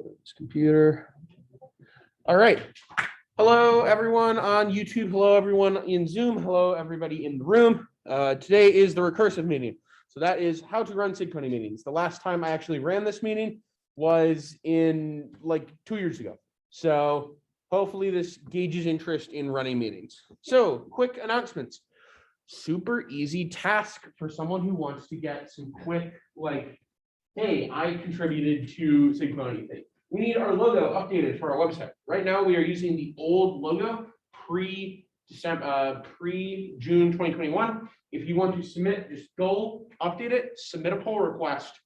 Close computer. All right. Hello, everyone on YouTube. Hello, everyone in Zoom. Hello, everybody in the room. Today is the recursive meeting. So that is how to run SIGPwny meetings. The last time I actually ran this meeting was in like 2 years ago. So hopefully this gauges interest in running meetings. So quick announcements. Super easy task for someone who wants to get some quick, like, hey, I contributed to SIGPwny thing. We need our logo updated for our website. Right now, we are using the old logo pre-June 2021. If you want to submit, just go update it, submit a pull request,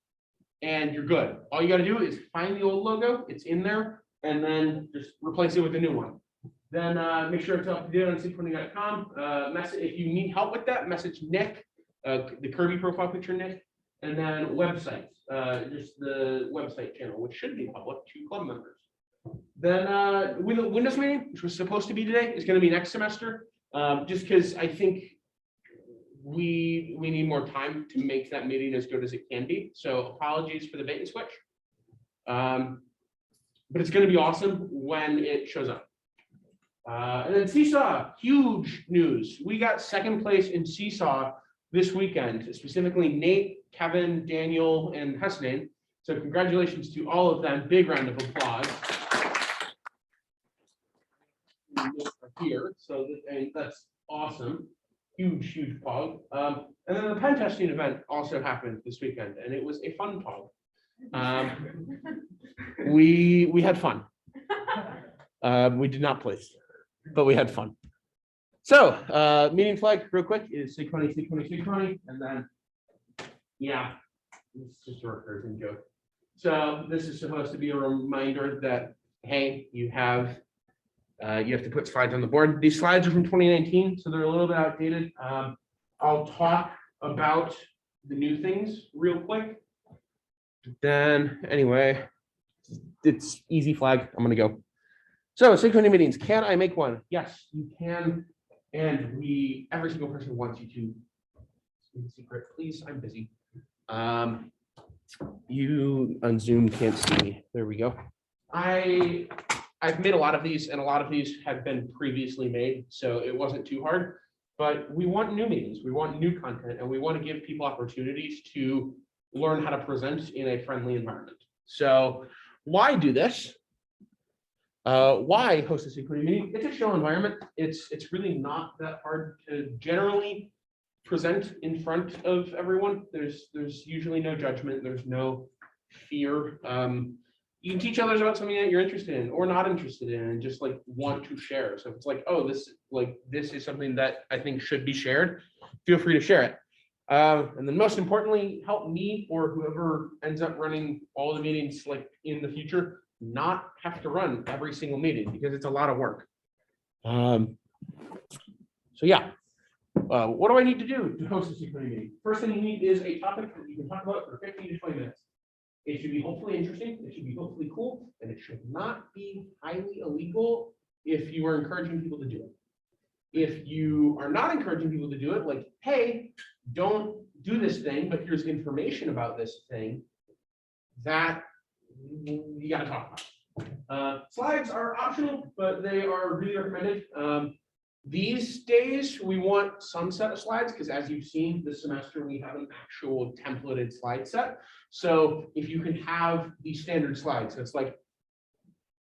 and you're good. All you got to do is find the old logo, it's in there, and then just replace it with a new one. Then make sure it's up to date on SIGPwny.com. If you need help with that, message Nick, the Kirby profile picture Nick, and then website, just the website channel, which should be public to club members. Then Windows meeting, which was supposed to be today, is going to be next semester, just because I think we need more time to make that meeting as good as it can be. So apologies for the bait and switch, but it's going to be awesome when it shows up. And then Seesaw, huge news. We got second place in Seesaw this weekend, specifically Nate, Kevin, Daniel, and Hessenain. So congratulations to all of them. Big round of applause. Here, so that's awesome. Huge pog. And then the pen testing event also happened this weekend, and it was a fun pog. We had fun. We did not place, but we had fun. So meeting flag real quick is SIGPwny, and then yeah, it's just a recursion joke. So this is supposed to be a reminder that hey, you have to put slides on the board. These slides are from 2019, so they're a little bit outdated. I'll talk about the new things real quick. Then anyway, it's easy flag. I'm gonna go. So SIGPwny meetings, can I make one? Yes, you can. And every single person wants you to. Secret, please. I'm busy. You on Zoom can't see me. There we go. I've made a lot of these, and a lot of these have been previously made, so it wasn't too hard. But we want new meetings, we want new content, and we want to give people opportunities to learn how to present in a friendly environment. So why do this? Why host a SIGPwny meeting? It's a chill environment. It's really not that hard to generally present in front of everyone. There's usually no judgment. There's no fear. You can teach others about something that you're interested in or not interested in, and just like want to share. So if it's like, oh, this is something that I think should be shared, feel free to share it. And then most importantly, help me or whoever ends up running all the meetings like in the future not have to run every single meeting, because it's a lot of work. So yeah, what do I need to do to host a SIGPwny meeting? First thing you need is a topic that you can talk about for 15 to 20 minutes. It should be hopefully interesting, it should be hopefully cool, and it should not be highly illegal if you are encouraging people to do it. If you are not encouraging people to do it, like, hey, don't do this thing, but here's information about this thing, that you got to talk about. Slides are optional, but they are really recommended. These days, we want some set of slides, because as you've seen this semester, we have an actual templated slide set. So if you can have the standard slides, it's like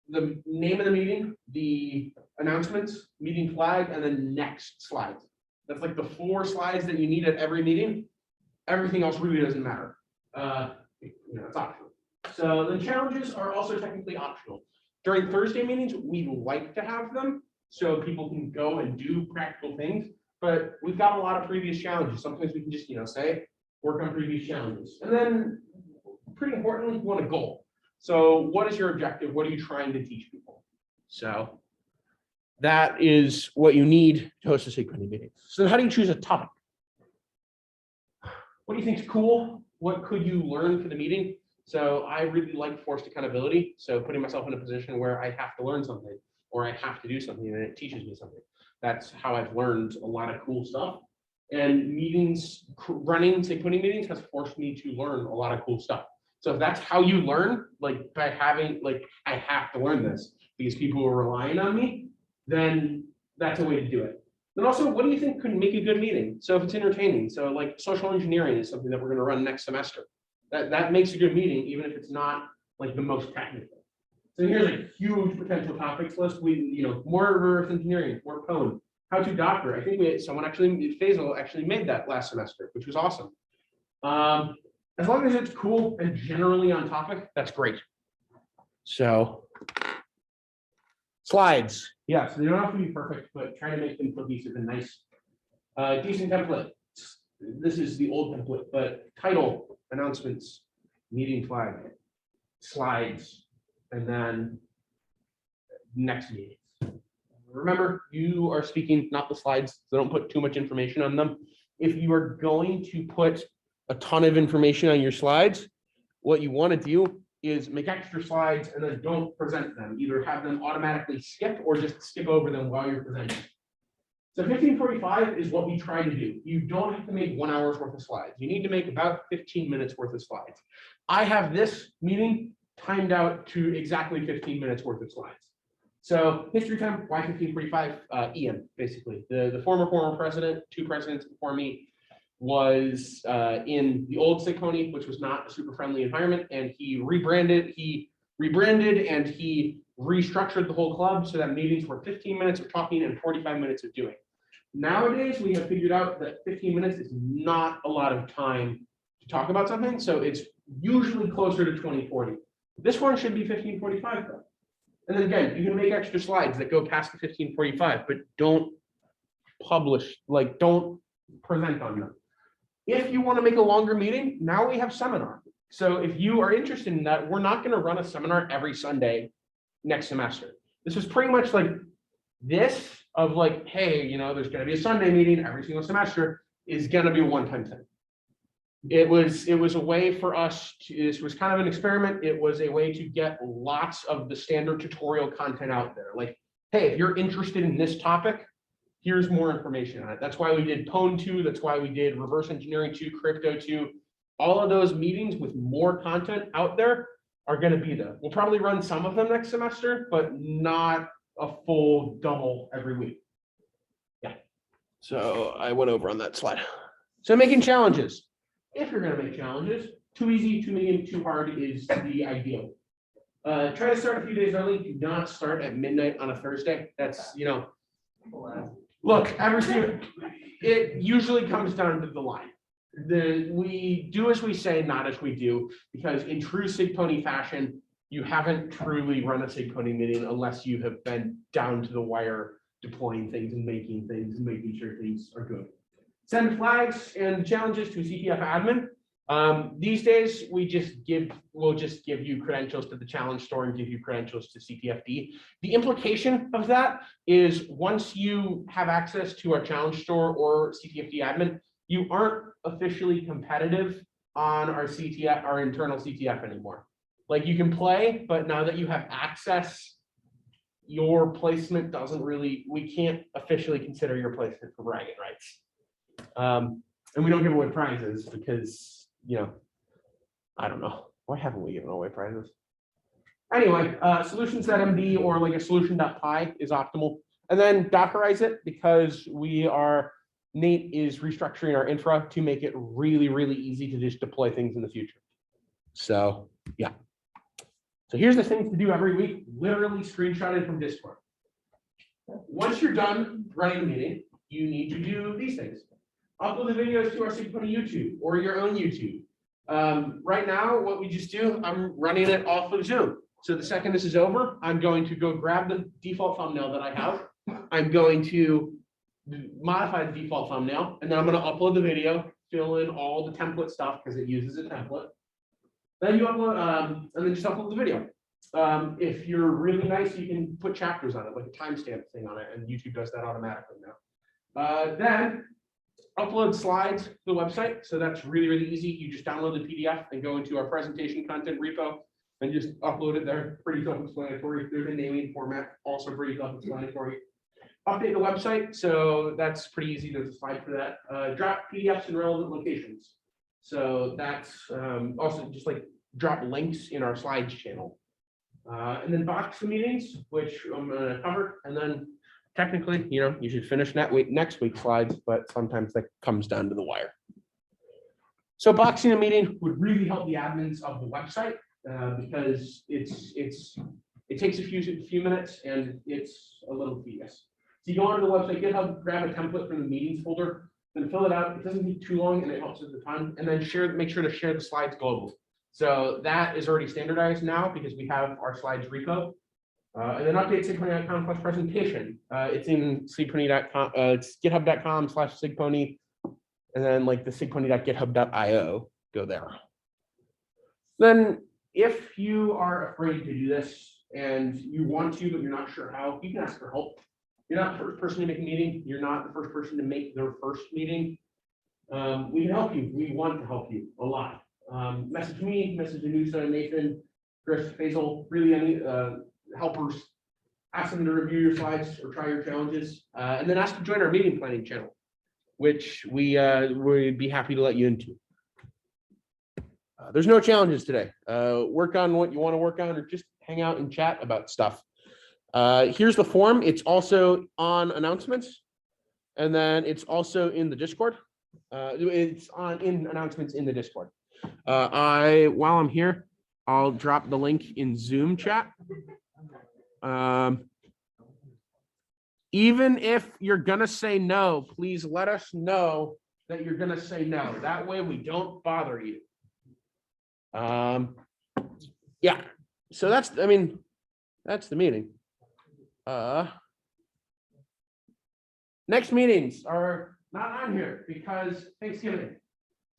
the name of the meeting, the announcements, meeting flag, and then next slides. That's like the 4 slides that you need at every meeting. Everything else really doesn't matter. It's optional. So the challenges are also technically optional. During Thursday meetings, we like to have them so people can go and do practical things, but we've got a lot of previous challenges. Sometimes we can just, say, work on previous challenges. And then pretty importantly, you want a goal. So what is your objective? What are you trying to teach people? So that is what you need to host a SIGPwny meeting. So how do you choose a topic? What do you think is cool? What could you learn for the meeting? So I really like forced accountability. So putting myself in a position where I have to learn something, or I have to do something and it teaches me something. That's how I've learned a lot of cool stuff. And running SIGPwny meetings has forced me to learn a lot of cool stuff. So if that's how you learn, like by having, like, I have to learn this because people are relying on me, then that's a way to do it. And also, what do you think could make a good meeting? So if it's entertaining, so like social engineering is something that we're going to run next semester. That makes a good meeting, even if it's not like the most technical. So here's a huge potential topics list. More reverse engineering, more code, how to Docker. I think Faisal actually made that last semester, which was awesome. As long as it's cool and generally on topic, that's great. So slides, yes, they don't have to be perfect, but try to make them cohesive and nice. Decent template. This is the old template, but title, announcements, meeting flag, slides, and then next meetings. Remember, you are speaking, not the slides, so don't put too much information on them. If you are going to put a ton of information on your slides, what you want to do is make extra slides and then don't present them. Either have them automatically skip or just skip over them while you're presenting. So 1545 is what we try to do. You don't have to make 1 hour's worth of slides. You need to make about 15 minutes worth of slides. I have this meeting timed out to exactly 15 minutes worth of slides. So history time, why 1545? Ian, basically. The former president, 2 presidents before me, was in the old SIGPwny, which was not a super friendly environment, and he rebranded and he restructured the whole club so that meetings were 15 minutes of talking and 45 minutes of doing. Nowadays, we have figured out that 15 minutes is not a lot of time to talk about something, so it's usually closer to 2040. This one should be 1545 though. And then again, you can make extra slides that go past the 1545, but don't publish, like don't present on them. If you want to make a longer meeting, now we have seminar. So if you are interested in that, we're not going to run a seminar every Sunday next semester. This is pretty much like this of like, hey, there's going to be a Sunday meeting every single semester is going to be a one-time thing. It was a way for us to, this was kind of an experiment. It was a way to get lots of the standard tutorial content out there. Like, hey, if you're interested in this topic, here's more information on it. That's why we did Pwn 2. That's why we did Reverse Engineering 2, Crypto 2. All of those meetings with more content out there are going to be there. We'll probably run some of them next semester, but not a full double every week. Yeah. So I went over on that slide. So making challenges. If you're going to make challenges, too easy, too medium, too hard is the ideal. Try to start a few days early. Do not start at midnight on a Thursday. That's, look, it usually comes down to the line. We do as we say, not as we do, because in true SIGPwny fashion, you haven't truly run a SIGPwny meeting unless you have been down to the wire deploying things and making sure things are good. Send flags and challenges to CTF admin. These days, we'll just give you credentials to the challenge store and give you credentials to CTFD. The implication of that is once you have access to our challenge store or CTFD admin, you aren't officially competitive on our CTF, our internal CTF anymore. Like you can play, but now that you have access, your placement we can't officially consider your placement for bragging rights. And we don't give away prizes because, I don't know. Why haven't we given away prizes? Anyway, solutions.md or like a solution.py is optimal. And then Dockerize it because Nate is restructuring our infra to make it really, really easy to just deploy things in the future. So, yeah. So here's the things to do every week, literally screenshotted from Discord. Once you're done running the meeting, you need to do these things. Upload the videos to our SIGPwny YouTube or your own YouTube. Right now, what we just do, I'm running it off of Zoom. So the second this is over, I'm going to go grab the default thumbnail that I have. I'm going to modify the default thumbnail, and then I'm going to upload the video, fill in all the template stuff because it uses a template. Then you upload, and then just upload the video. If you're really nice, you can put chapters on it, like a timestamp thing on it, and YouTube does that automatically now. Then upload slides to the website. So that's really, really easy. You just download the PDF and go into our presentation content repo and just upload it there. Pretty self-explanatory. There's a naming format, also pretty self-explanatory. Update the website. So that's pretty easy. There's a slide for that. Drop PDFs in relevant locations. So that's also just like drop links in our slides channel. And then box meetings, which I'm going to cover. And then technically, you should finish next week's slides, but sometimes that comes down to the wire. So boxing a meeting would really help the admins of the website because it takes a few minutes and it's a little tedious. So you go onto the website, GitHub, grab a template from the meetings folder, then fill it out. It doesn't take too long and it helps with the time. And then make sure to share the slides globally. So that is already standardized now because we have our slides repo. And then update sigpwny.com/presentation. It's in sigpwny.com. It's github.com/sigpwny. And then like the sigpwny.github.io, go there. Then if you are afraid to do this and you want to, but you're not sure how, you can ask for help. You're not the first person to make a meeting. You're not the first person to make their first meeting. We can help you. We want to help you a lot. Message me, message Anusa, Nathan, Chris, Faisal, really any helpers. Ask them to review your slides or try your challenges. And then ask to join our meeting planning channel, which we would be happy to let you into. There's no challenges today. Work on what you want to work on or just hang out and chat about stuff. Here's the form. It's also on announcements. And then it's also in the Discord. It's in announcements in the Discord. While I'm here, I'll drop the link in Zoom chat. Even if you're gonna say no, please let us know that you're gonna say no. That way we don't bother you. Yeah, so that's the meeting. Next meetings are not on here because Thanksgiving.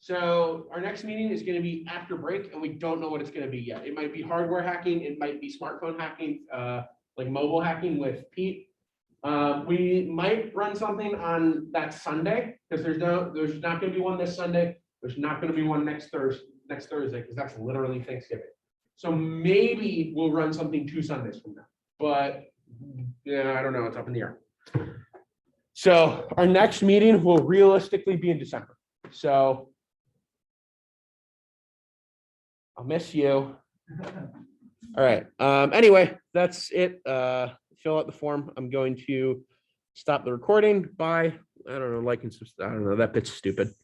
So our next meeting is going to be after break and we don't know what it's going to be yet. It might be hardware hacking. It might be smartphone hacking, like mobile hacking with Pete. We might run something on that Sunday because there's not going to be one this Sunday. There's not going to be one next Thursday because that's literally Thanksgiving. So maybe we'll run something 2 Sundays from now, but yeah, I don't know. It's up in the air. So our next meeting will realistically be in December. So I'll miss you. All right. Anyway, that's it. Fill out the form. I'm going to stop the recording. Bye. I don't know, like and subscribe. I don't know. That bit's stupid.